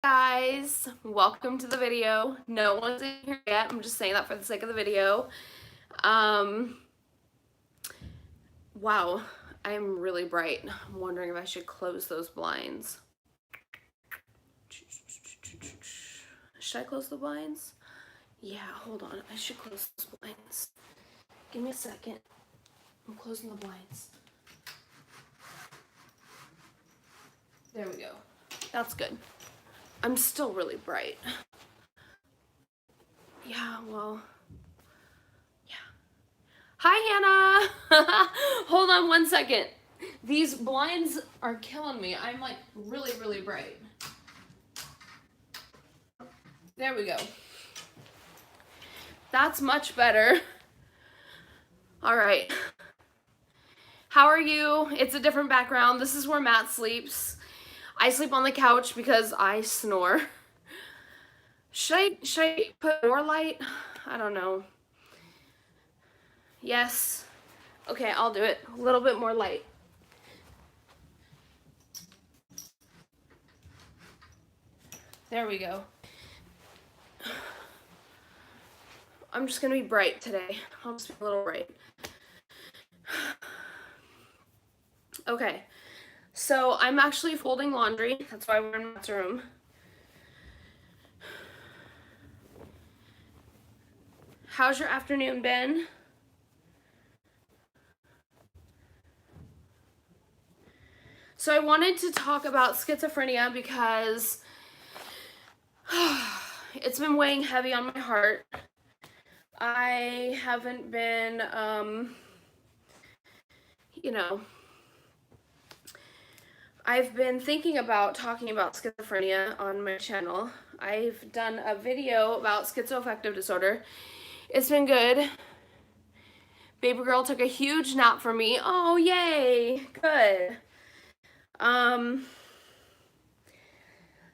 Guys, welcome to the video. No one's in here yet. I'm just saying that for the sake of the video. Wow, I'm really bright. I'm wondering if I should close those blinds. Should I close the blinds? Yeah, hold on. I should close those blinds. Give me a second. I'm closing the blinds. There we go. That's good. I'm still really bright. Yeah, well, yeah. Hi, Hannah. Hold on one second. These blinds are killing me. I'm like really, really bright. There we go. That's much better. All right. How are you? It's a different background. This is where Matt sleeps. I sleep on the couch because I snore. Should I put more light? I don't know. Yes. Okay, I'll do it. A little bit more light. There we go. I'm just gonna be bright today. I'll just be a little bright. Okay, so I'm actually folding laundry. That's why we're in Matt's room. How's your afternoon been? So I wanted to talk about schizophrenia because it's been weighing heavy on my heart. I haven't been, I've been thinking about talking about schizophrenia on my channel. I've done a video about schizoaffective disorder. It's been good. Baby girl took a huge nap for me. Oh, yay. Good.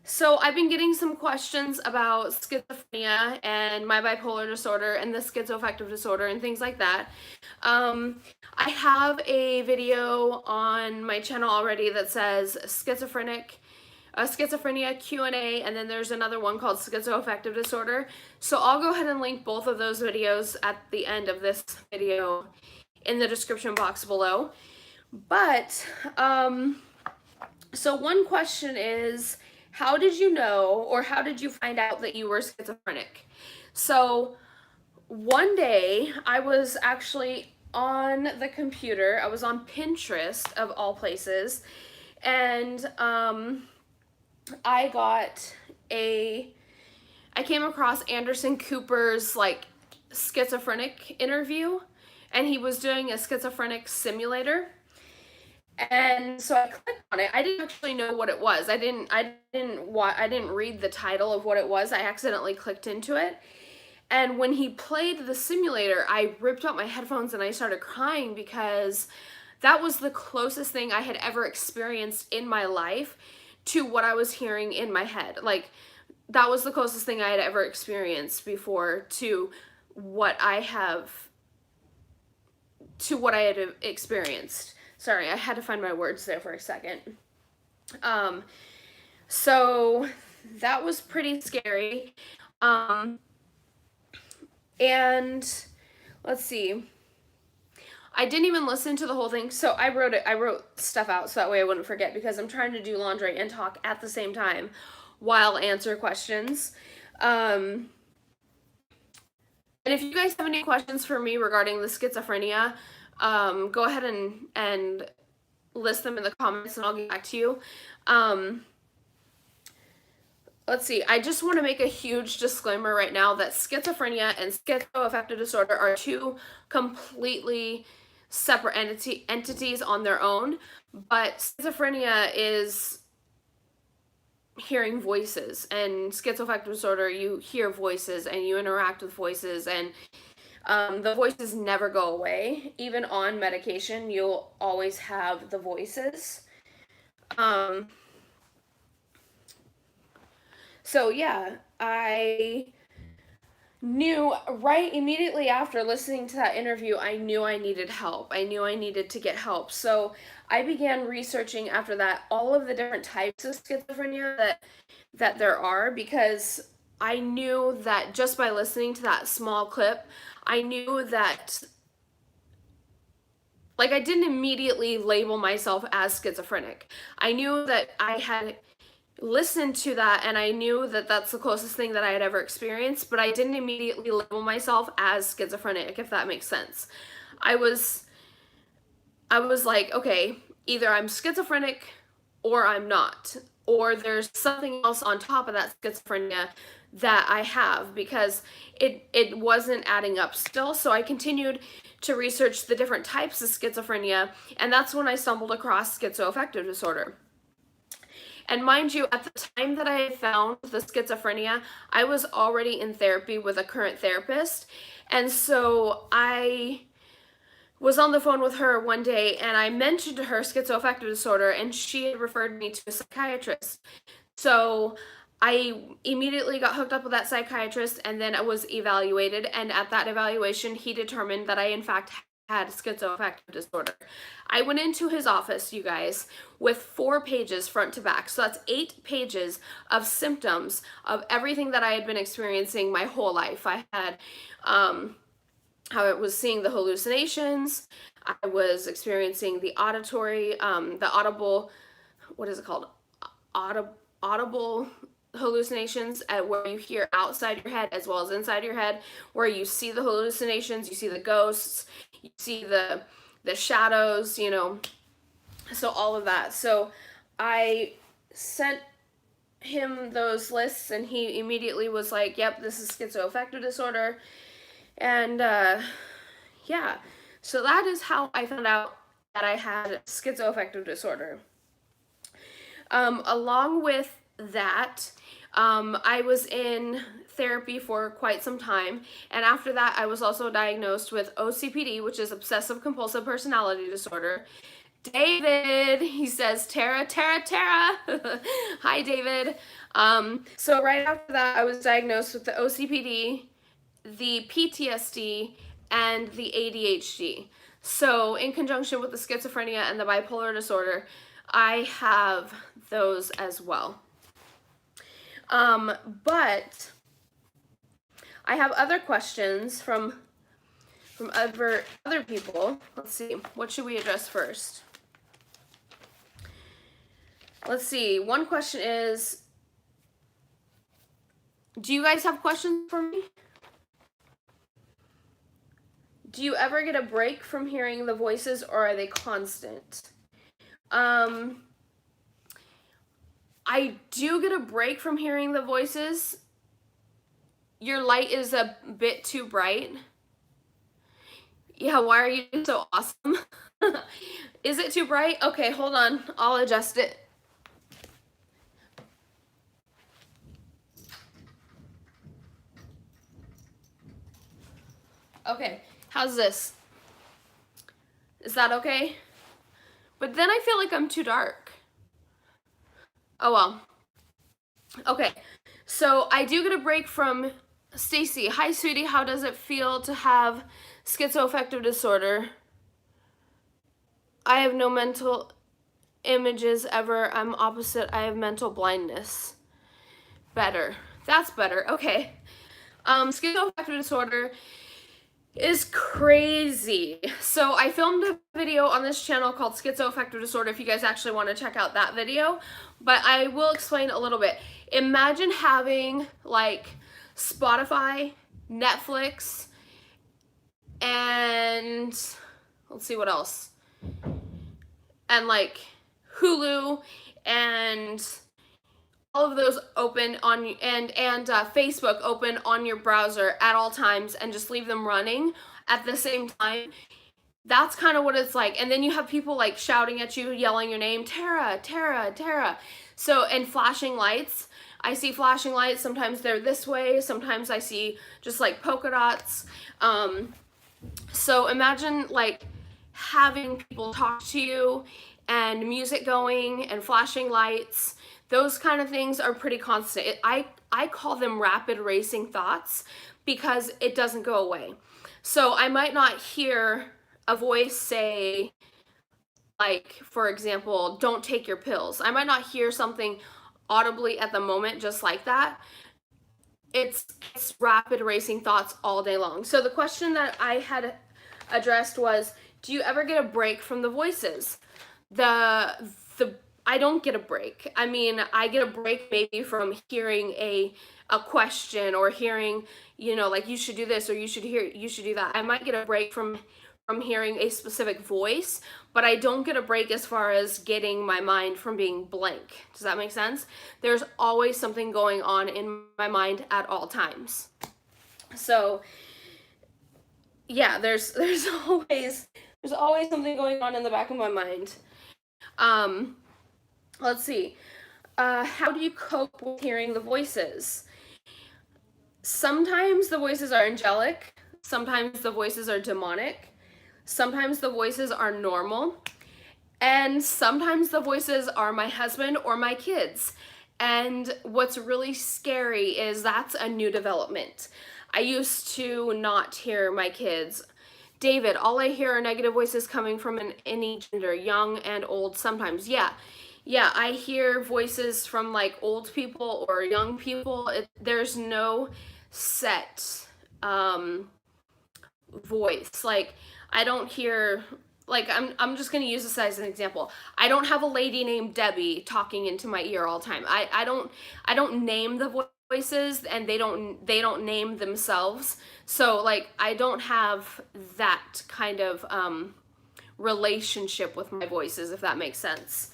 So I've been getting some questions about schizophrenia and my bipolar disorder and the schizoaffective disorder and things like that. I have a video on my channel already that says schizophrenia Q&A, and then there's another one called schizoaffective disorder. So I'll go ahead and link both of those videos at the end of this video in the description box below. But, so one question is, how did you know, or how did you find out that you were schizophrenic? So one day I was actually on the computer. I was on Pinterest of all places, and I came across Anderson Cooper's like schizophrenic interview, and he was doing a schizophrenic simulator. And so I clicked on it. I didn't actually know what it was. I didn't read the title of what it was. I accidentally clicked into it. And when he played the simulator, I ripped out my headphones and I started crying because that was the closest thing I had ever experienced in my life to what I was hearing in my head. Like, that was the closest thing I had ever experienced before to what I had experienced. Sorry, I had to find my words there for a second. So that was pretty scary. And let's see. I didn't even listen to the whole thing. So I wrote stuff out so that way I wouldn't forget, because I'm trying to do laundry and talk at the same time while answer questions. And if you guys have any questions for me regarding the schizophrenia, go ahead and list them in the comments and I'll get back to you. Let's see, I just want to make a huge disclaimer right now that schizophrenia and schizoaffective disorder are two completely separate entities on their own, but schizophrenia is hearing voices, and schizoaffective disorder, you hear voices and you interact with voices, and the voices never go away. Even on medication, you'll always have the voices. So yeah, I knew right immediately after listening to that interview, I knew I needed help. I knew I needed to get help. So I began researching after that all of the different types of schizophrenia that there are, because I knew that just by listening to that small clip, I knew that, like, I didn't immediately label myself as schizophrenic. I knew that I had listened to that and I knew that that's the closest thing that I had ever experienced, but I didn't immediately label myself as schizophrenic, if that makes sense. I was like, okay, either I'm schizophrenic or I'm not, or there's something else on top of that schizophrenia that I have, because it wasn't adding up still. So I continued to research the different types of schizophrenia, and that's when I stumbled across schizoaffective disorder. And mind you, at the time that I found the schizophrenia, I was already in therapy with a current therapist. And so I was on the phone with her one day and I mentioned to her schizoaffective disorder, and she had referred me to a psychiatrist. So I immediately got hooked up with that psychiatrist, and then I was evaluated, and at that evaluation he determined that I in fact had schizoaffective disorder. I went into his office, you guys, with 4 pages front to back. So that's 8 pages of symptoms of everything that I had been experiencing my whole life. I had how I was seeing the hallucinations. I was experiencing the audible, what is it called? Audible hallucinations, where you hear outside your head as well as inside your head, where you see the hallucinations, you see the ghosts, you see the shadows, you know, so all of that. So I sent him those lists and he immediately was like, yep, this is schizoaffective disorder. And yeah, so that is how I found out that I had schizoaffective disorder. Along with that, I was in therapy for quite some time, and after that I was also diagnosed with OCPD, which is obsessive compulsive personality disorder. David, he says, Tara. Hi, David. So right after that, I was diagnosed with the OCPD, the PTSD, and the ADHD. So in conjunction with the schizophrenia and the bipolar disorder, I have those as well. But I have other questions from other people. Let's see, what should we address first? Let's see, one question is, do you guys have questions for me? Do you ever get a break from hearing the voices, or are they constant? I do get a break from hearing the voices. Your light is a bit too bright. Yeah, why are you so awesome? Is it too bright? Okay, hold on. I'll adjust it. Okay, how's this? Is that okay? But then I feel like I'm too dark. Oh well. Okay, so I do get a break from Stacy. Hi, sweetie. How does it feel to have schizoaffective disorder? I have no mental images ever. I'm opposite. I have mental blindness. Better. That's better. Okay. Schizoaffective disorder is crazy. So I filmed a video on this channel called Schizoaffective Disorder if you guys actually want to check out that video, but I will explain a little bit. Imagine having like Spotify, Netflix, and let's see what else, and like Hulu and all of those open on, and Facebook open on your browser at all times, and just leave them running at the same time. That's kind of what it's like. And then you have people like shouting at you, yelling your name, Tara, Tara, Tara. So, and flashing lights. I see flashing lights. Sometimes they're this way. Sometimes I see just like polka dots. So imagine like having people talk to you and music going and flashing lights. Those kind of things are pretty constant. I call them rapid racing thoughts because it doesn't go away. So I might not hear a voice say, like, for example, don't take your pills. I might not hear something audibly at the moment just like that. It's rapid racing thoughts all day long. So the question that I had addressed was, do you ever get a break from the voices? The I don't get a break. I mean, I get a break maybe from hearing a question, or hearing, like, you should do this, or you should do that. I might get a break from hearing a specific voice, but I don't get a break as far as getting my mind from being blank. Does that make sense? There's always something going on in my mind at all times. So yeah, there's always something going on in the back of my mind. Let's see. How do you cope with hearing the voices? Sometimes the voices are angelic. Sometimes the voices are demonic. Sometimes the voices are normal. And sometimes the voices are my husband or my kids. And what's really scary is that's a new development. I used to not hear my kids. David, all I hear are negative voices coming from any gender, young and old sometimes. Yeah, I hear voices from like old people or young people. There's no set voice. Like, I don't hear, like, I'm just gonna use this as an example. I don't have a lady named Debbie talking into my ear all the time. I don't name the voices, and they don't name themselves. So like, I don't have that kind of relationship with my voices, if that makes sense.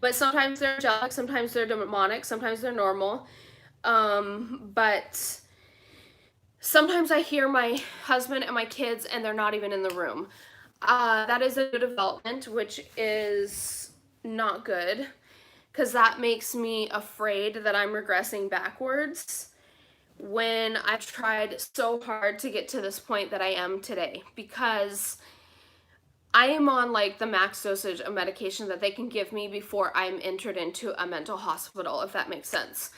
But sometimes they're angelic, sometimes they're demonic, sometimes they're normal. But sometimes I hear my husband and my kids and they're not even in the room. That is a new development, which is not good, because that makes me afraid that I'm regressing backwards when I've tried so hard to get to this point that I am today, because I am on like the max dosage of medication that they can give me before I'm entered into a mental hospital, if that makes sense.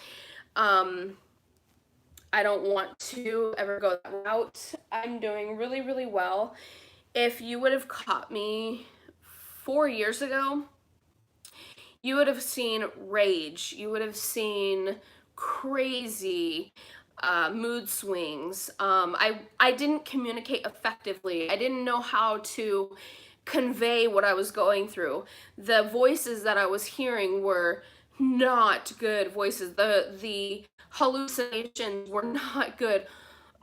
I don't want to ever go that route. I'm doing really, really well. If you would have caught me 4 years ago, you would have seen rage. You would have seen crazy mood swings. I didn't communicate effectively. I didn't know how to convey what I was going through. The voices that I was hearing were not good voices. The hallucinations were not good.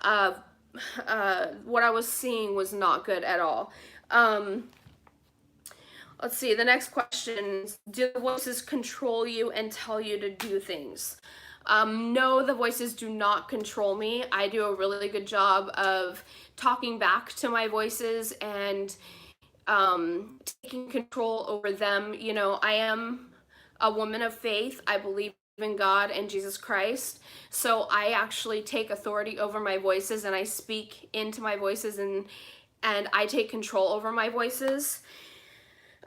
What I was seeing was not good at all. Let's see, the next question is, do the voices control you and tell you to do things? No, the voices do not control me. I do a really good job of talking back to my voices and taking control over them. I am a woman of faith. I believe in God and Jesus Christ. So I actually take authority over my voices, and I speak into my voices, and I take control over my voices.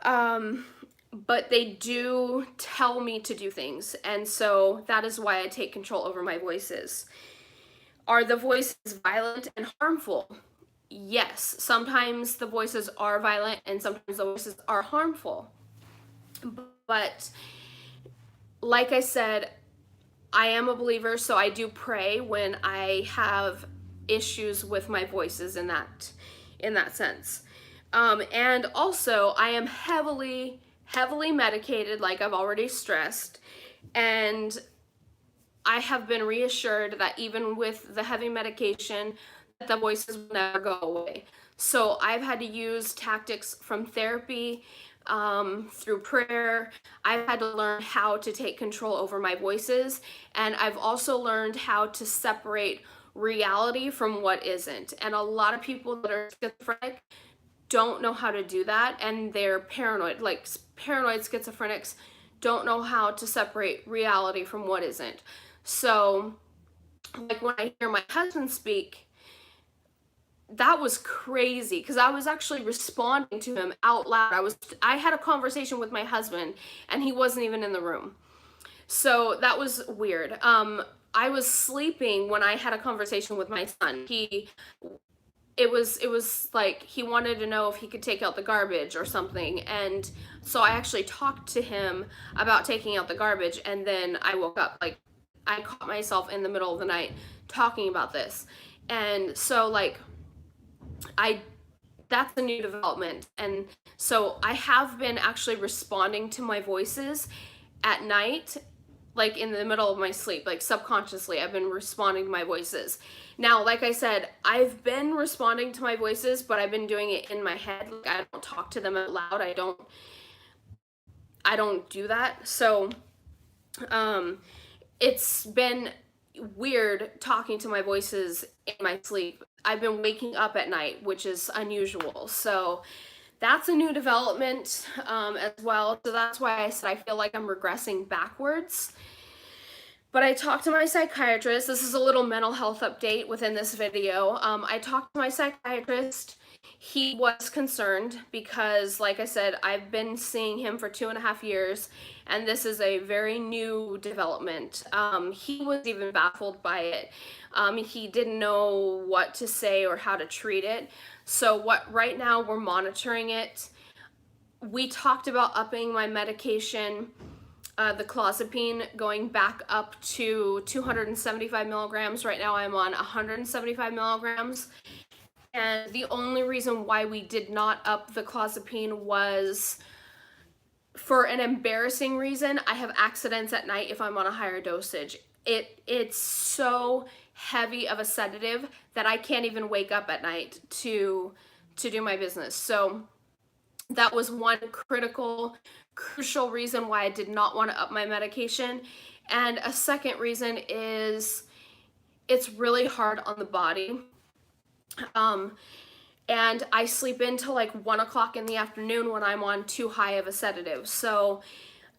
But they do tell me to do things, and so that is why I take control over my voices. Are the voices violent and harmful? Yes, sometimes the voices are violent and sometimes the voices are harmful. But like I said, I am a believer, so I do pray when I have issues with my voices in that sense. And also, I am heavily medicated, like I've already stressed, and I have been reassured that even with the heavy medication, the voices will never go away. So I've had to use tactics from therapy, through prayer. I've had to learn how to take control over my voices, and I've also learned how to separate reality from what isn't. And a lot of people that are schizophrenic don't know how to do that, and they're paranoid. Like, paranoid schizophrenics don't know how to separate reality from what isn't. So like, when I hear my husband speak, that was crazy because I was actually responding to him out loud. I had a conversation with my husband and he wasn't even in the room. So that was weird. I was sleeping when I had a conversation with my son. It was like he wanted to know if he could take out the garbage or something, and so I actually talked to him about taking out the garbage, and then I woke up. Like, I caught myself in the middle of the night talking about this. And so, like, I that's a new development. And so I have been actually responding to my voices at night, like in the middle of my sleep, like subconsciously I've been responding to my voices. Now, like I said, I've been responding to my voices, but I've been doing it in my head. Like, I don't talk to them out loud. I don't do that. So it's been weird talking to my voices in my sleep. I've been waking up at night, which is unusual. So that's a new development as well. So that's why I said I feel like I'm regressing backwards. But I talked to my psychiatrist. This is a little mental health update within this video. I talked to my psychiatrist. He was concerned because, like I said, I've been seeing him for 2.5 years, and this is a very new development. He was even baffled by it. He didn't know what to say or how to treat it. So right now we're monitoring it. We talked about upping my medication, the clozapine, going back up to 275 milligrams. Right now I'm on 175 milligrams. And the only reason why we did not up the clozapine was for an embarrassing reason. I have accidents at night if I'm on a higher dosage. It's so heavy of a sedative that I can't even wake up at night to do my business. So that was one crucial reason why I did not want to up my medication. And a second reason is it's really hard on the body. And I sleep until like 1 o'clock in the afternoon when I'm on too high of a sedative. So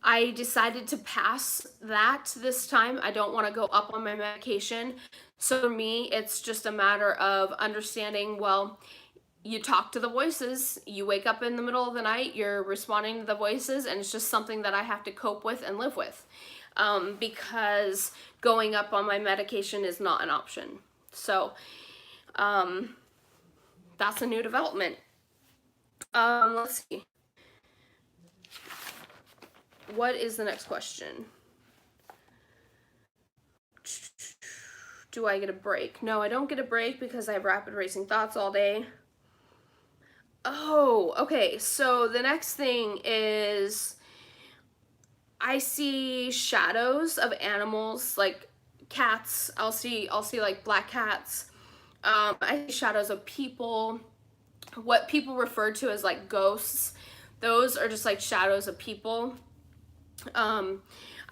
I decided to pass that this time. I don't want to go up on my medication. So for me, it's just a matter of understanding, well, you talk to the voices, you wake up in the middle of the night, you're responding to the voices, and it's just something that I have to cope with and live with, because going up on my medication is not an option. So that's a new development. Let's see. What is the next question? Do I get a break? No, I don't get a break because I have rapid racing thoughts all day. Oh, okay. So the next thing is I see shadows of animals, like cats. I'll see like black cats. I see shadows of people. What people refer to as like ghosts. Those are just like shadows of people.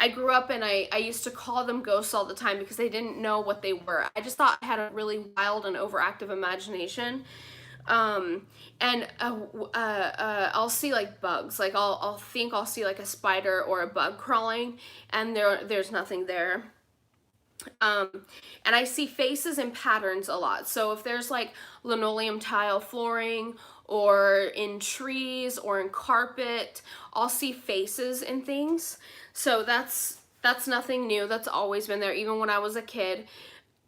I grew up and I used to call them ghosts all the time because I didn't know what they were. I just thought I had a really wild and overactive imagination. And I'll see like bugs. Like I'll think I'll see like a spider or a bug crawling, and there's nothing there. And I see faces and patterns a lot. So if there's like linoleum tile flooring or in trees or in carpet, I'll see faces and things. So that's nothing new. That's always been there, even when I was a kid.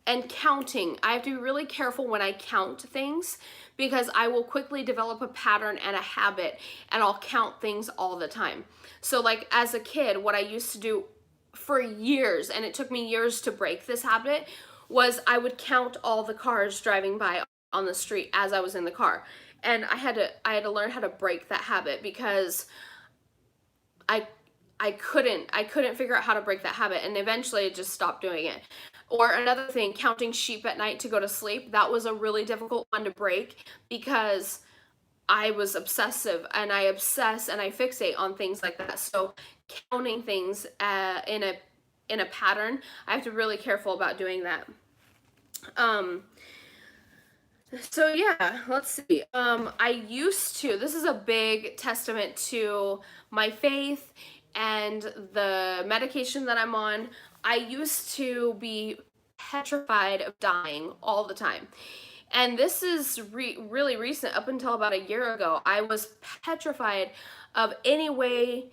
And counting, I have to be really careful when I count things because I will quickly develop a pattern and a habit, and I'll count things all the time. So like as a kid, what I used to do for years, and it took me years to break this habit, was I would count all the cars driving by on the street as I was in the car. And I had to learn how to break that habit because I couldn't figure out how to break that habit, and eventually I just stopped doing it. Or another thing, counting sheep at night to go to sleep, that was a really difficult one to break because I was obsessive, and I obsess and I fixate on things like that. So counting things in a pattern, I have to be really careful about doing that. So yeah, let's see. This is a big testament to my faith and the medication that I'm on. I used to be petrified of dying all the time. And this is really recent. Up until about a year ago, I was petrified of any way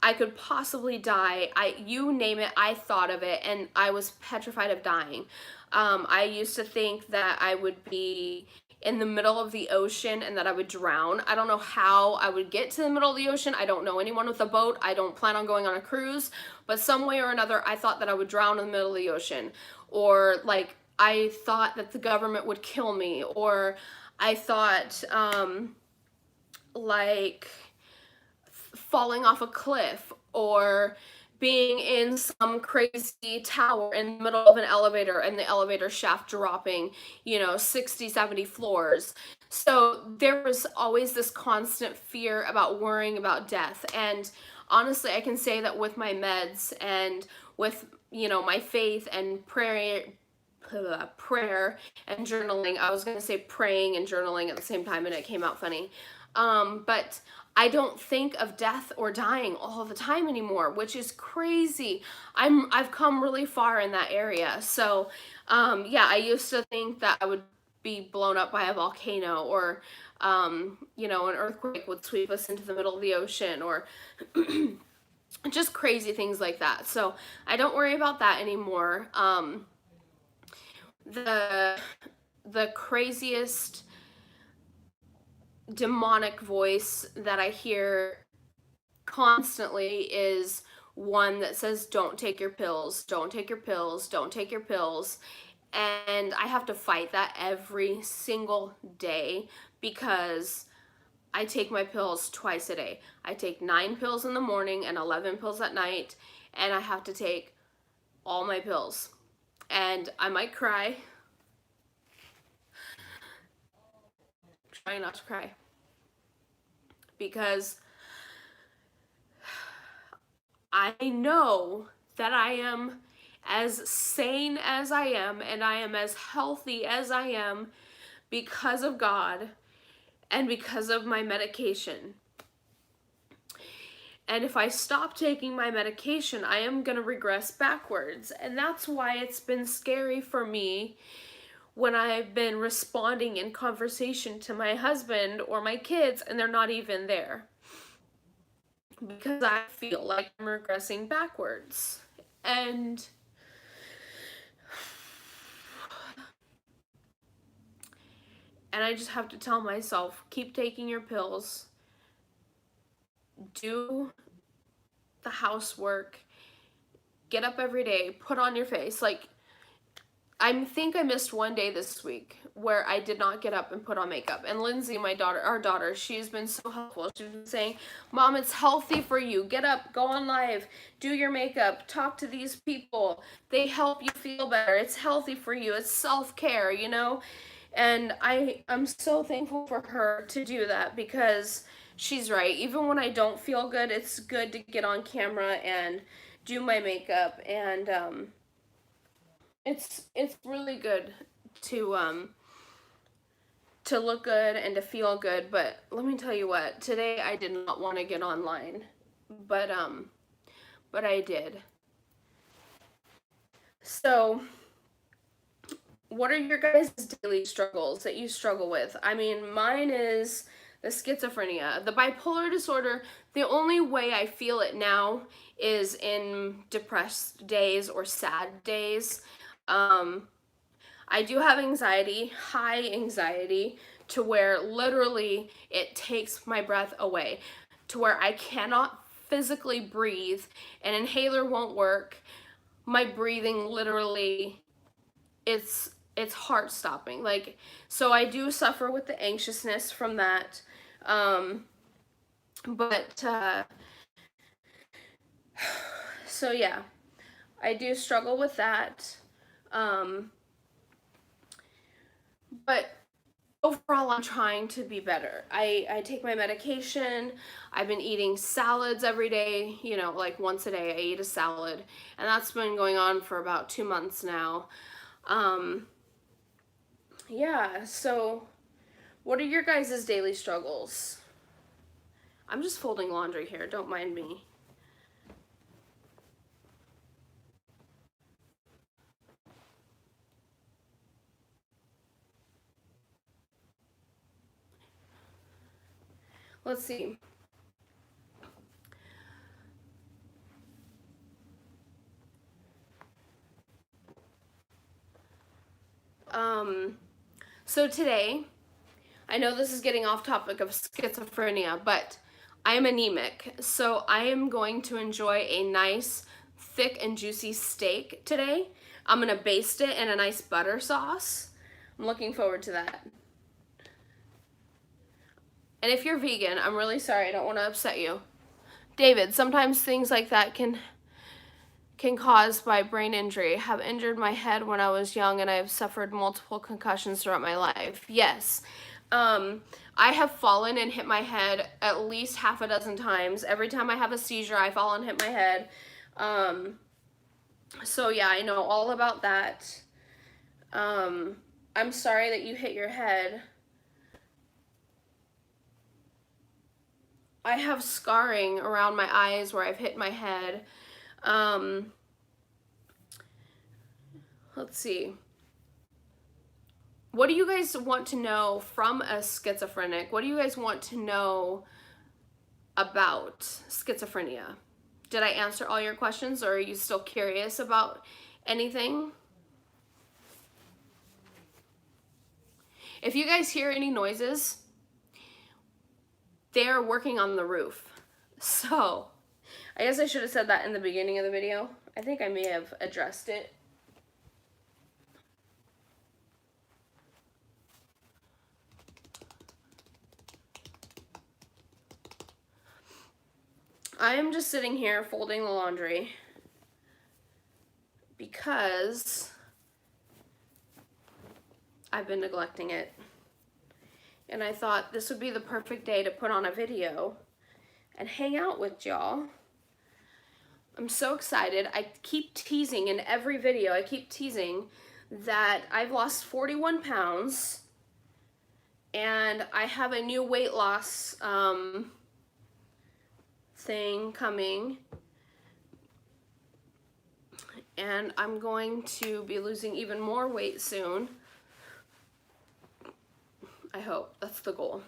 I could possibly die. You name it, I thought of it, and I was petrified of dying. I used to think that I would be in the middle of the ocean and that I would drown. I don't know how I would get to the middle of the ocean. I don't know anyone with a boat. I don't plan on going on a cruise, but some way or another, I thought that I would drown in the middle of the ocean. Or like, I thought that the government would kill me, or I thought, like, falling off a cliff, or being in some crazy tower in the middle of an elevator and the elevator shaft dropping, 60, 70 floors. So there was always this constant fear about worrying about death. And honestly, I can say that with my meds and with, my faith and prayer and journaling. I was going to say praying and journaling at the same time, and it came out funny. But I don't think of death or dying all the time anymore, which is crazy. I've come really far in that area. So, yeah, I used to think that I would be blown up by a volcano, or, an earthquake would sweep us into the middle of the ocean, or just crazy things like that. So I don't worry about that anymore. The craziest demonic voice that I hear constantly is one that says, don't take your pills, don't take your pills, don't take your pills. And I have to fight that every single day, because I take my pills twice a day. I take 9 pills in the morning and 11 pills at night, and I have to take all my pills. And I might cry. Try not to cry, because I know that I am as sane as I am, and I am as healthy as I am because of God and because of my medication. And if I stop taking my medication, I am going to regress backwards. And that's why it's been scary for me when I've been responding in conversation to my husband or my kids and they're not even there, because I feel like I'm regressing backwards. And I just have to tell myself, keep taking your pills, do the housework, get up every day, put on your face. Like, I think I missed one day this week where I did not get up and put on makeup. And Lindsay, our daughter, she's been so helpful. She's been saying, Mom, it's healthy for you. Get up, go on live, do your makeup, talk to these people. They help you feel better. It's healthy for you. It's self-care, And I'm so thankful for her to do that, because she's right. Even when I don't feel good, it's good to get on camera and do my makeup, and it's really good to look good and to feel good. But let me tell you what, today I did not want to get online, but I did. So what are your guys' daily struggles that you struggle with? I mean, mine is the schizophrenia. The bipolar disorder, the only way I feel it now is in depressed days or sad days. I do have anxiety, high anxiety, to where literally it takes my breath away, to where I cannot physically breathe. An inhaler won't work. My breathing literally, it's heart stopping. Like, so I do suffer with the anxiousness from that. So yeah, I do struggle with that. But overall, I'm trying to be better. I take my medication. I've been eating salads every day, like once a day I eat a salad. And that's been going on for about 2 months now. Yeah, so what are your guys' daily struggles? I'm just folding laundry here, don't mind me. Let's see. So today, I know this is getting off topic of schizophrenia, but I am anemic, so I am going to enjoy a nice, thick and juicy steak today. I'm gonna baste it in a nice butter sauce. I'm looking forward to that. And if you're vegan, I'm really sorry, I don't want to upset you. David, sometimes things like that can cause by brain injury. Have injured my head when I was young and I have suffered multiple concussions throughout my life. Yes. I have fallen and hit my head at least half a dozen times. Every time I have a seizure, I fall and hit my head. So yeah, I know all about that. I'm sorry that you hit your head. I have scarring around my eyes where I've hit my head. Let's see. What do you guys want to know from a schizophrenic? What do you guys want to know about schizophrenia? Did I answer all your questions, or are you still curious about anything? If you guys hear any noises, they're working on the roof. So, I guess I should have said that in the beginning of the video. I think I may have addressed it. I am just sitting here folding the laundry because I've been neglecting it. And I thought this would be the perfect day to put on a video and hang out with y'all. I'm so excited. I keep teasing in every video, I keep teasing that I've lost 41 pounds and I have a new weight loss thing coming, and I'm going to be losing even more weight soon. I hope. That's the goal.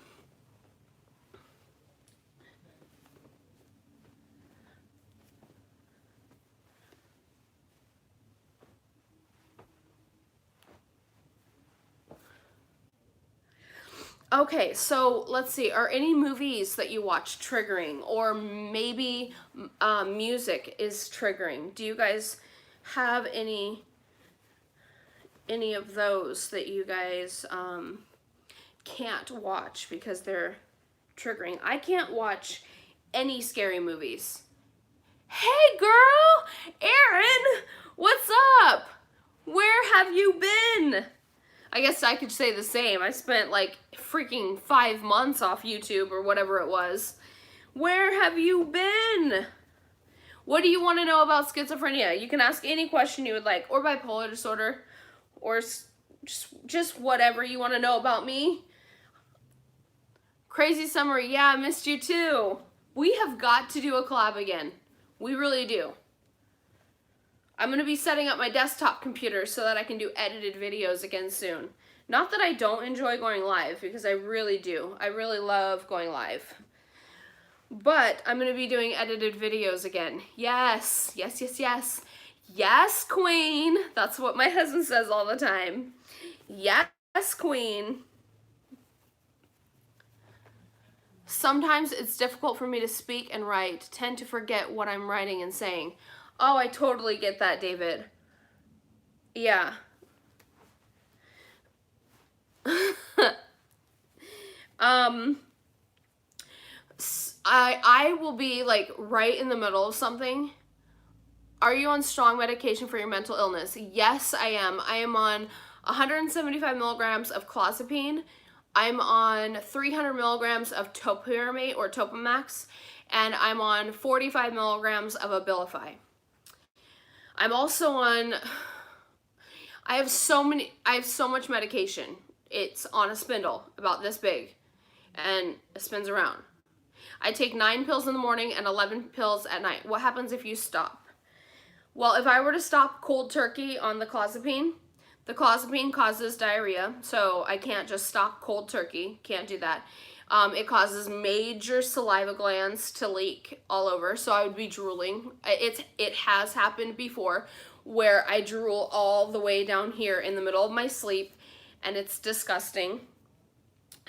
Okay, so let's see. Are any movies that you watch triggering, or maybe music is triggering? Do you guys have any of those that you guys can't watch because they're triggering? I can't watch any scary movies. Hey girl, Erin, what's up? Where have you been? I guess I could say the same. I spent like freaking 5 months off YouTube or whatever it was. Where have you been? What do you want to know about schizophrenia? You can ask any question you would like, or bipolar disorder, or just whatever you want to know about me. Crazy Summer, yeah, I missed you too. We have got to do a collab again. We really do. I'm going to be setting up my desktop computer so that I can do edited videos again soon. Not that I don't enjoy going live, because I really do. I really love going live. But I'm going to be doing edited videos again. Yes, yes, yes, yes. Yes, queen. That's what my husband says all the time. Yes, queen. Sometimes it's difficult for me to speak and write. Tend to forget what I'm writing and saying. Oh, I totally get that, David. Yeah. I will be like right in the middle of something. Are you on strong medication for your mental illness? Yes, I am. I am on 175 milligrams of clozapine. I'm on 300 milligrams of topiramate or Topamax, and I'm on 45 milligrams of Abilify. I'm also on, I have so much medication. It's on a spindle about this big, and it spins around. I take 9 pills in the morning and 11 pills at night. What happens if you stop? Well, if I were to stop cold turkey on the clozapine causes diarrhea, so I can't just stop cold turkey. Can't do that. It causes major saliva glands to leak all over, so I would be drooling. It has happened before where I drool all the way down here in the middle of my sleep, and it's disgusting.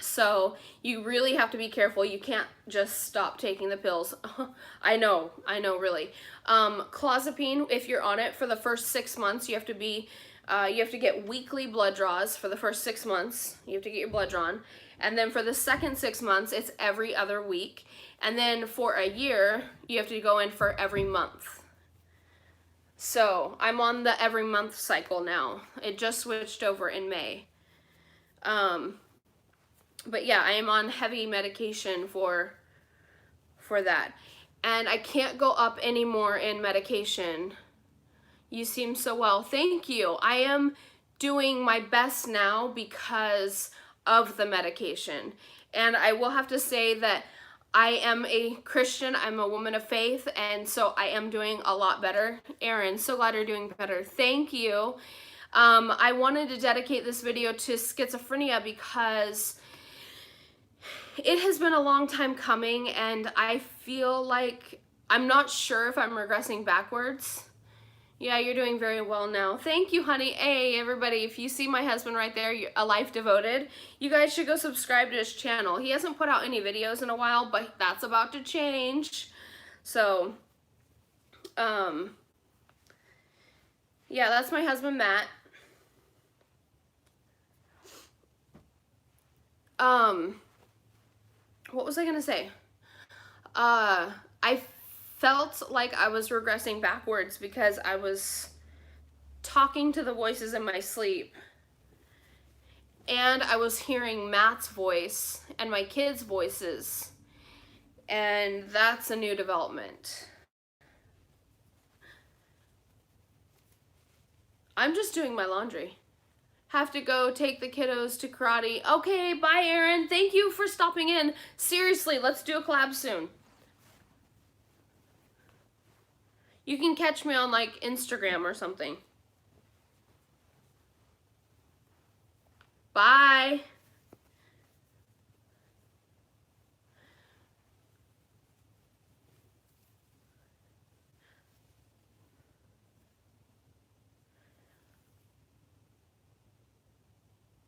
So you really have to be careful. You can't just stop taking the pills. I know, really. Clozapine, if you're on it for the first 6 months, you have to get weekly blood draws for the first 6 months. You have to get your blood drawn. And then for the second 6 months, it's every other week. And then for a year, you have to go in for every month. So I'm on the every month cycle now. It just switched over in May. But yeah, I am on heavy medication for that. And I can't go up anymore in medication. You seem so well. Thank you. I am doing my best now because of the medication. And I will have to say that I am a Christian. I'm a woman of faith. And so I am doing a lot better. Erin, so glad you're doing better. Thank you. I wanted to dedicate this video to schizophrenia because it has been a long time coming, and I feel like I'm not sure if I'm regressing backwards. Yeah, you're doing very well now. Thank you, honey. Hey, everybody, if you see my husband right there, A Life Devoted, you guys should go subscribe to his channel. He hasn't put out any videos in a while, but that's about to change. So, yeah, that's my husband, Matt. What was I gonna say? I felt like I was regressing backwards because I was talking to the voices in my sleep, and I was hearing Matt's voice and my kids' voices, and that's a new development. I'm just doing my laundry. Have to go take the kiddos to karate. Okay, bye, Erin. Thank you for stopping in. Seriously, let's do a collab soon. You can catch me on like Instagram or something. Bye.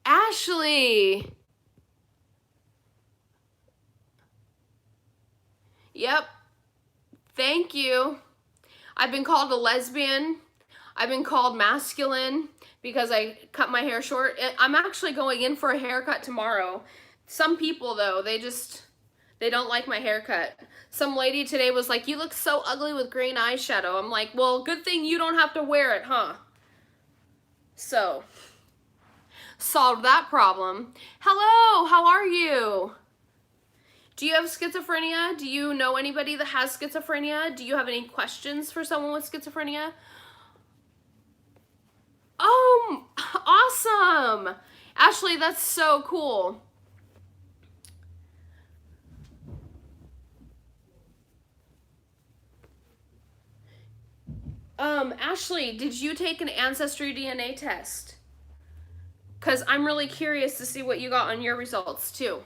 Ashley. Yep. Thank you. I've been called a lesbian. I've been called masculine because I cut my hair short. I'm actually going in for a haircut tomorrow. Some people, though, they don't like my haircut. Some lady today was like, "You look so ugly with green eyeshadow." I'm like, well, good thing you don't have to wear it, huh? So, solved that problem. Hello, how are you? Do you have schizophrenia? Do you know anybody that has schizophrenia? Do you have any questions for someone with schizophrenia? Oh, awesome. Ashley, that's so cool. Ashley, did you take an ancestry DNA test? Because I'm really curious to see what you got on your results, too.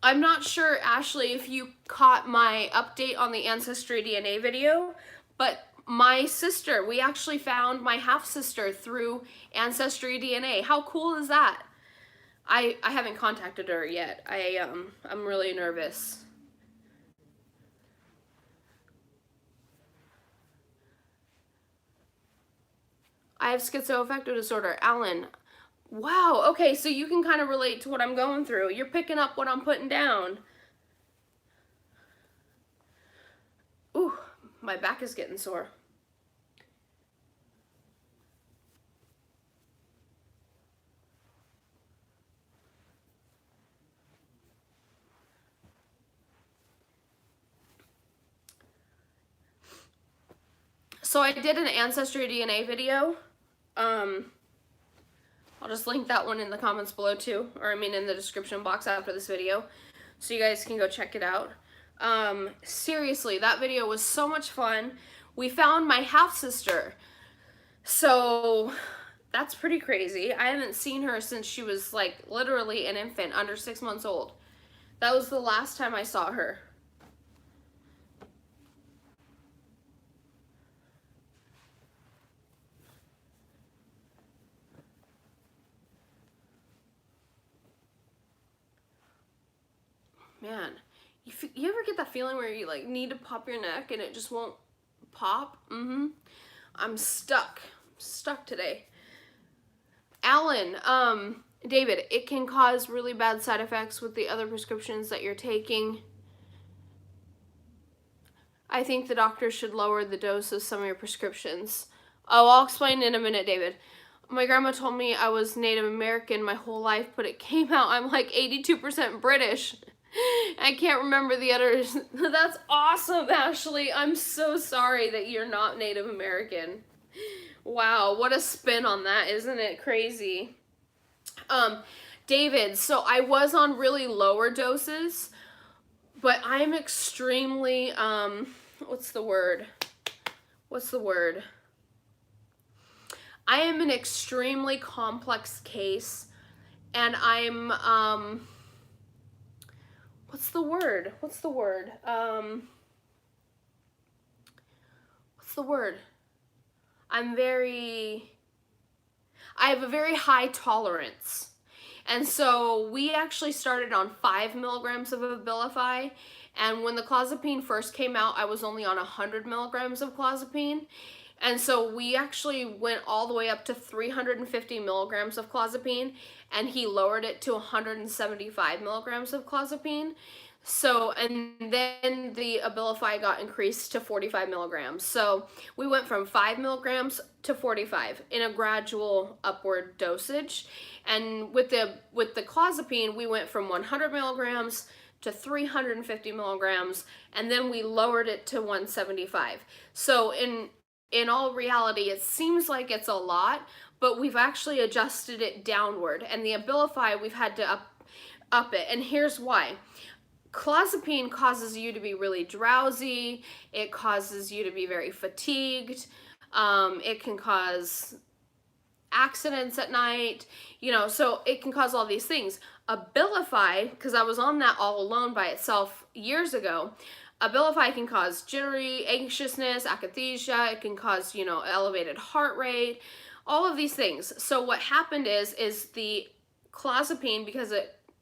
I'm not sure, Ashley, if you caught my update on the Ancestry DNA video, but my sister, we actually found my half-sister through Ancestry DNA. How cool is that? I haven't contacted her yet. I'm really nervous. I have schizoaffective disorder. Alan, wow, okay, so you can kind of relate to what I'm going through. You're picking up what I'm putting down. Ooh, my back is getting sore. So I did an Ancestry DNA video. I'll just link that one in the comments below too, or I mean in the description box after this video, so you guys can go check it out. Seriously, that video was so much fun. We found my half-sister. So that's pretty crazy. I haven't seen her since she was like literally an infant, under 6 months old. That was the last time I saw her. Man, you ever get that feeling where you like need to pop your neck and it just won't pop? I'm stuck today. Alan, David, it can cause really bad side effects with the other prescriptions that you're taking. I think the doctor should lower the dose of some of your prescriptions. Oh, I'll explain in a minute, David. My grandma told me I was Native American my whole life, but it came out I'm like 82% British. I can't remember the others. That's awesome, Ashley. I'm so sorry that you're not Native American. Wow, what a spin on that, isn't it crazy? David, so I was on really lower doses, but I'm extremely, what's the word? I am an extremely complex case, and I'm, what's the word? I have a very high tolerance. And so we actually started on 5 milligrams of Abilify. And when the clozapine first came out, I was only on 100 milligrams of clozapine. And so we actually went all the way up to 350 milligrams of clozapine, and he lowered it to 175 milligrams of clozapine. So, and then the Abilify got increased to 45 milligrams. So we went from 5 milligrams to 45 in a gradual upward dosage. And with the clozapine, we went from 100 milligrams to 350 milligrams, and then we lowered it to 175. So in all reality, it seems like it's a lot, but we've actually adjusted it downward. And the Abilify, we've had to up it. And here's why. Clozapine causes you to be really drowsy. It causes you to be very fatigued. It can cause accidents at night, so it can cause all these things. Abilify, because I was on that all alone by itself years ago, Abilify can cause jittery, anxiousness, akathisia. It can cause, elevated heart rate, all of these things. So what happened is the clozapine, because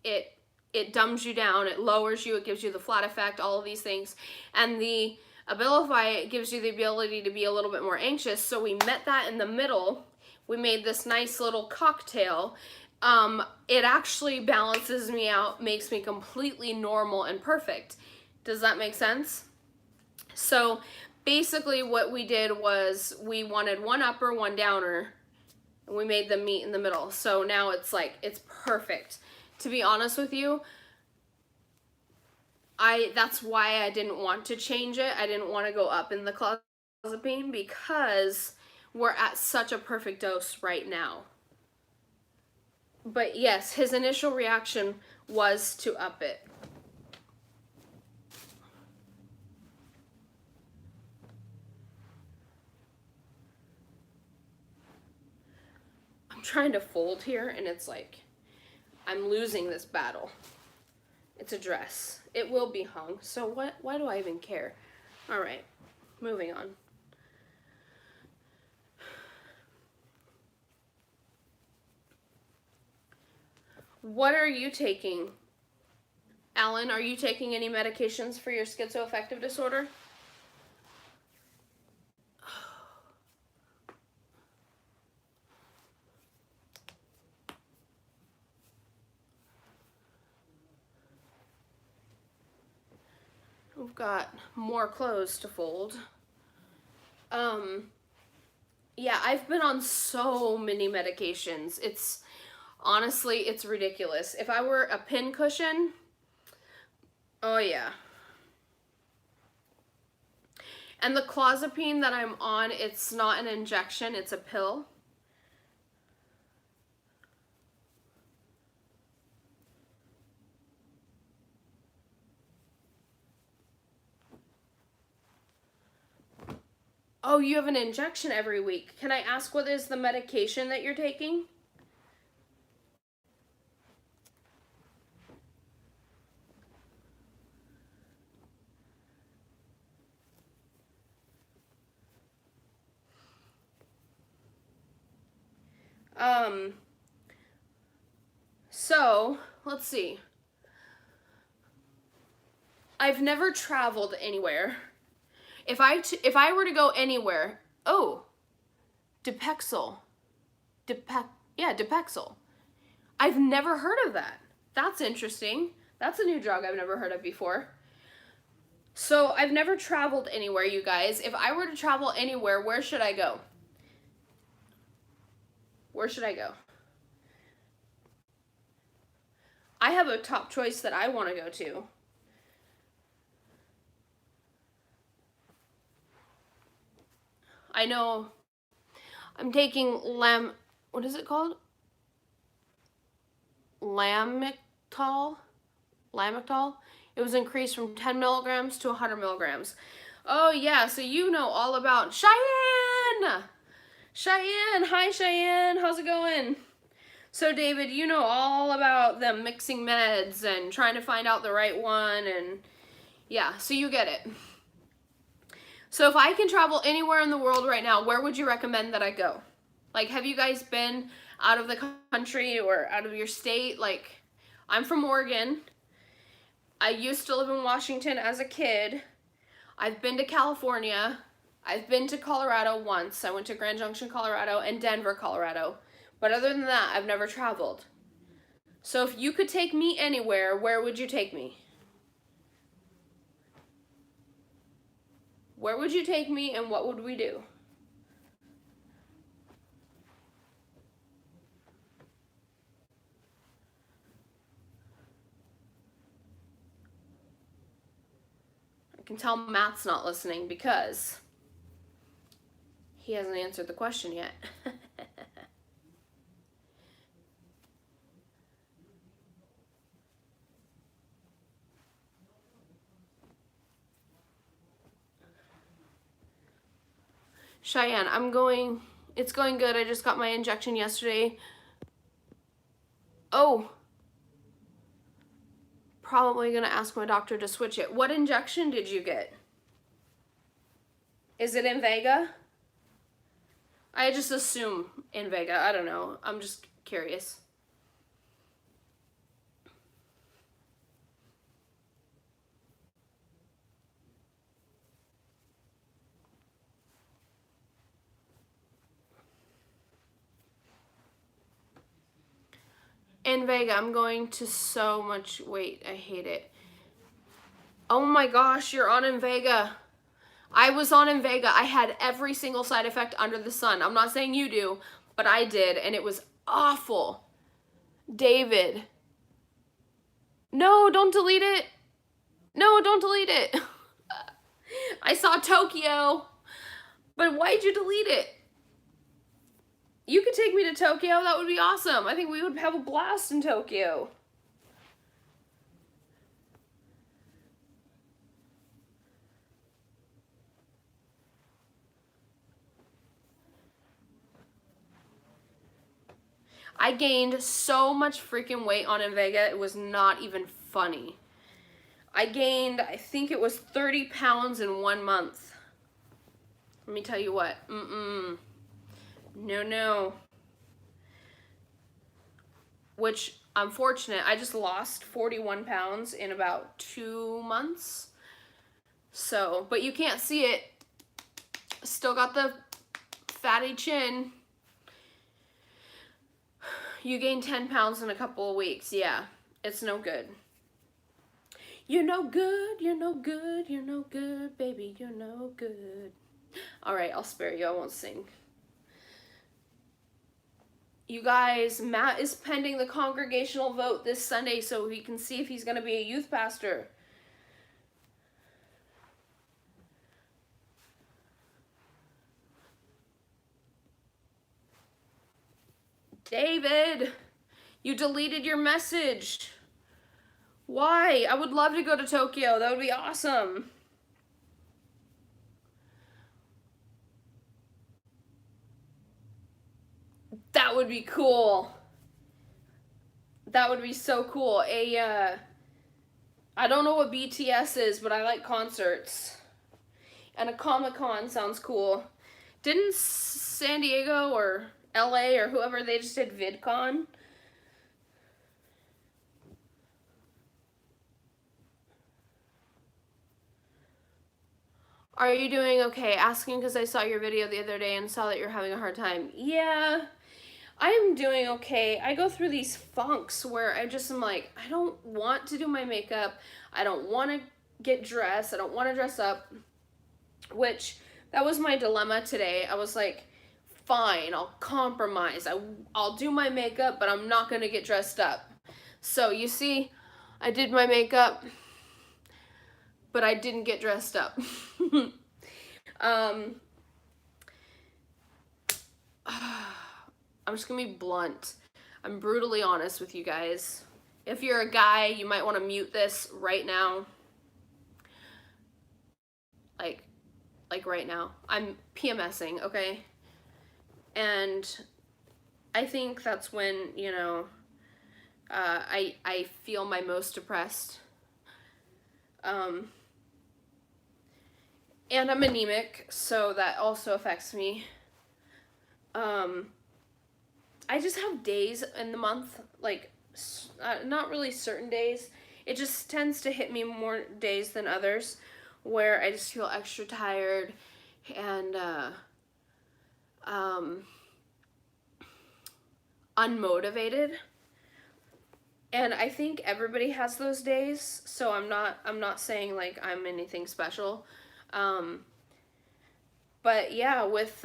it dumbs you down, it lowers you, it gives you the flat effect, all of these things. And the Abilify gives you the ability to be a little bit more anxious. So we met that in the middle. We made this nice little cocktail. It actually balances me out, makes me completely normal and perfect. Does that make sense? So basically what we did was we wanted one upper, one downer, and we made them meet in the middle. So now it's like, it's perfect. To be honest with you, that's why I didn't want to change it. I didn't want to go up in the clozapine because we're at such a perfect dose right now. But yes, his initial reaction was to up it. I'm trying to fold here and it's like, I'm losing this battle. It's a dress. It will be hung. So why do I even care? All right, moving on. What are you taking? Alan, are you taking any medications for your schizoaffective disorder? We've got more clothes to fold. Yeah, I've been on so many medications. Honestly, it's ridiculous. If I were a pincushion, oh yeah. And the clozapine that I'm on, it's not an injection, it's a pill. Oh, you have an injection every week. Can I ask what is the medication that you're taking? So, let's see. I've never traveled anywhere. If I were to go anywhere, Depexel. Depexel. I've never heard of that. That's interesting. That's a new drug I've never heard of before. So, I've never traveled anywhere, you guys. If I were to travel anywhere, where should I go? Where should I go? I have a top choice that I want to go to. I know I'm taking what is it called? Lamictal. It was increased from 10 milligrams to 100 milligrams. Oh yeah, so you know all about Cheyenne. Hi Cheyenne, how's it going? So David, you know all about them mixing meds and trying to find out the right one, and yeah, so you get it. So if I can travel anywhere in the world right now, where would you recommend that I go? Like, have you guys been out of the country or out of your state? Like, I'm from Oregon. I used to live in Washington as a kid. I've been to California. I've been to Colorado once. I went to Grand Junction, Colorado, and Denver, Colorado. But other than that, I've never traveled. So if you could take me anywhere, where would you take me? Where would you take me, and what would we do? I can tell Matt's not listening because he hasn't answered the question yet. Cheyenne, it's going good. I just got my injection yesterday. Oh, probably gonna ask my doctor to switch it. What injection did you get? Is it Invega? I just assume Invega. I don't know. I'm just curious. Invega, I'm going to so much weight. I hate it. Oh my gosh, you're on Invega. I was on Invega. I had every single side effect under the sun. I'm not saying you do, but I did, and it was awful. David. No, don't delete it. No, don't delete it. I saw Tokyo, but why'd you delete it? You could take me to Tokyo. That would be awesome. I think we would have a blast in Tokyo. I gained so much freaking weight on Invega, it was not even funny. I gained, I think it was 30 pounds in 1 month. Let me tell you what, no. Which, I'm fortunate, I just lost 41 pounds in about 2 months. So, but you can't see it. Still got the fatty chin. You gained 10 pounds in a couple of weeks. Yeah, it's no good. You're no good, you're no good, you're no good, baby, you're no good. All right, I'll spare you, I won't sing. You guys, Matt is pending the congregational vote this Sunday so he can see if he's going to be a youth pastor. David, you deleted your message. Why? I would love to go to Tokyo. That would be awesome. That would be cool. That would be so cool. I don't know what BTS is, but I like concerts. And a Comic-Con sounds cool. Didn't San Diego or LA or whoever, they just did VidCon? Are you doing okay? Asking because I saw your video the other day and saw that you're having a hard time. Yeah, I'm doing okay. I go through these funks where I just am like, I don't want to do my makeup. I don't want to get dressed. I don't want to dress up. Which, that was my dilemma today. I was like, fine, I'll compromise. I'll do my makeup, but I'm not going to get dressed up. So, you see, I did my makeup, but I didn't get dressed up. I'm just gonna be blunt. I'm brutally honest with you guys. If you're a guy, you might want to mute this right now. Like right now. I'm PMSing, okay? And I think that's when, you know, I feel my most depressed. And I'm anemic, so that also affects me. I just have days in the month, like, not really certain days. It just tends to hit me more days than others, where I just feel extra tired and unmotivated. And I think everybody has those days, so I'm not saying like I'm anything special. But yeah, with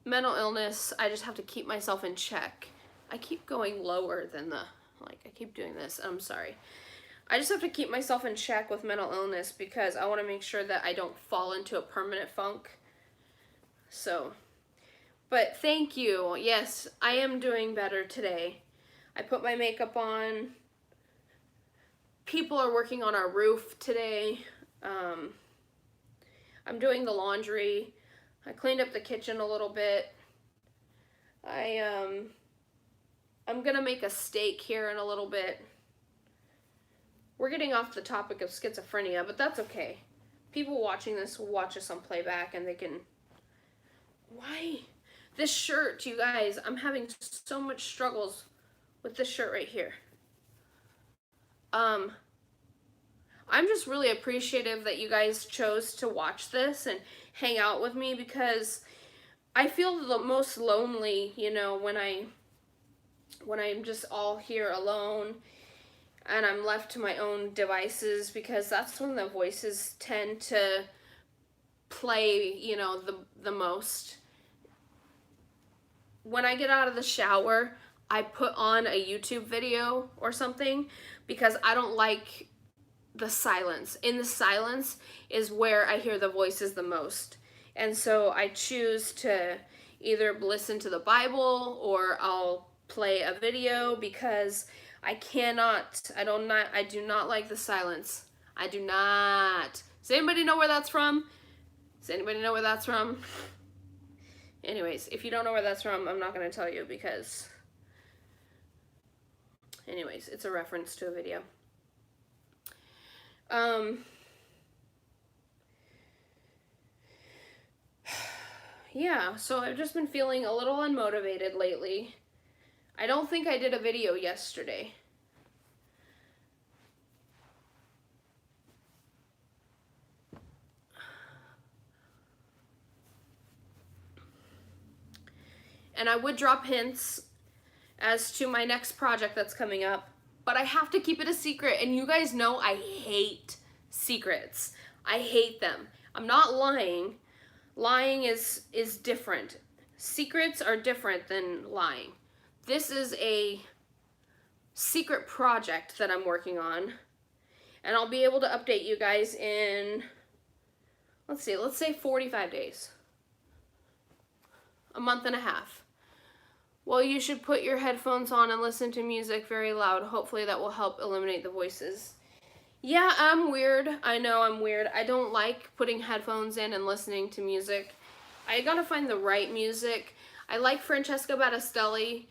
mental illness, I just have to keep myself in check. I keep going lower than I keep doing this. I'm sorry. I just have to keep myself in check with mental illness because I want to make sure that I don't fall into a permanent funk. So, but thank you. Yes, I am doing better today. I put my makeup on. People are working on our roof today. I'm doing the laundry. I cleaned up the kitchen a little bit. I'm gonna make a steak here in a little bit. We're getting off the topic of schizophrenia, but that's okay. People watching this will watch us on playback and they can... Why? This shirt, you guys, I'm having so much struggles with this shirt right here. I'm just really appreciative that you guys chose to watch this and hang out with me because I feel the most lonely, you know, when I'm just all here alone and I'm left to my own devices, because that's when the voices tend to play, you know, the most. When I get out of the shower, I put on a YouTube video or something because I don't like the silence. In the silence is where I hear the voices the most. And so I choose to either listen to the Bible or I'll play a video because I do not like the silence. I do not. Does anybody know where that's from? Does anybody know where that's from? Anyways, if you don't know where that's from, I'm not going to tell you because... Anyways, it's a reference to a video. Yeah, so I've just been feeling a little unmotivated lately. I don't think I did a video yesterday. And I would drop hints as to my next project that's coming up, but I have to keep it a secret, and you guys know I hate secrets. I hate them. I'm not lying. Lying is different. Secrets are different than lying. This is a secret project that I'm working on, and I'll be able to update you guys in, let's say 45 days. A month and a half. Well, you should put your headphones on and listen to music very loud. Hopefully that will help eliminate the voices. Yeah, I'm weird. I know I'm weird. I don't like putting headphones in and listening to music. I gotta find the right music. I like Francesca Battistelli.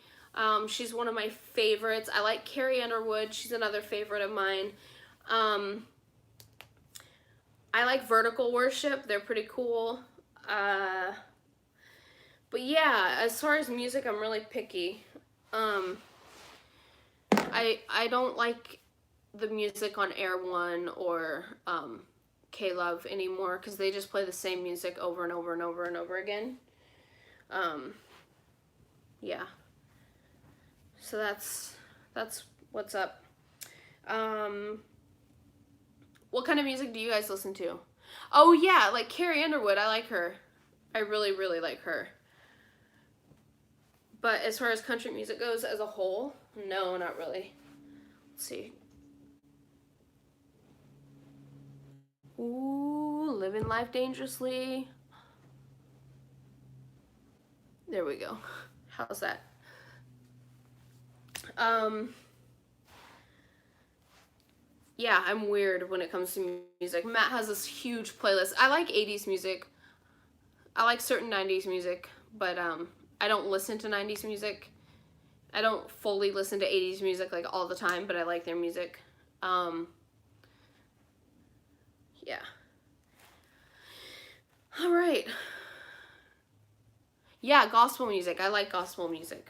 She's one of my favorites. I like Carrie Underwood. She's another favorite of mine. I like Vertical Worship. They're pretty cool. But yeah, as far as music, I'm really picky. I don't like the music on Air One or K-Love anymore because they just play the same music over and over and over and over again. Yeah. So that's what's up. What kind of music do you guys listen to? Oh yeah, like Carrie Underwood. I like her. I really, really like her. But as far as country music goes as a whole, no, not really. Let's see. Ooh, Living Life Dangerously. There we go. How's that? Yeah, I'm weird when it comes to music. Matt has this huge playlist. I like 80s music. I like certain 90s music, but I don't listen to 90s music. I don't fully listen to 80s music like all the time, but I like their music. Yeah. All right. Yeah, gospel music. I like gospel music.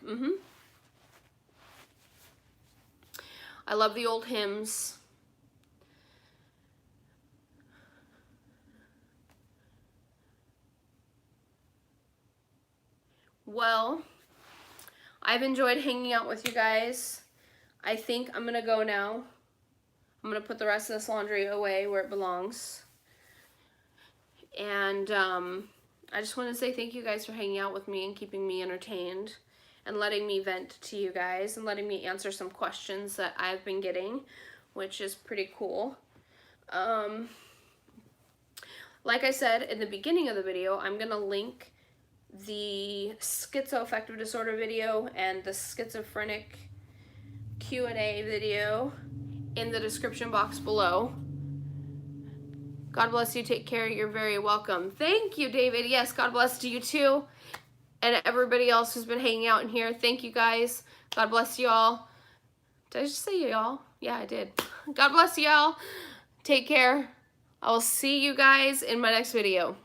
I love the old hymns. Well, I've enjoyed hanging out with you guys. I think I'm going to go now. I'm going to put the rest of this laundry away where it belongs. And I just want to say thank you guys for hanging out with me and keeping me entertained and letting me vent to you guys and letting me answer some questions that I've been getting, which is pretty cool. Like I said in the beginning of the video, I'm going to link the schizoaffective disorder video and the schizophrenic Q&A video in the description box below. God bless you. Take care. You're very welcome. Thank you, David. Yes, God bless to you too. And everybody else who's been hanging out in here. Thank you, guys. God bless you all. Did I just say y'all? Yeah, I did. God bless y'all. Take care. I will see you guys in my next video.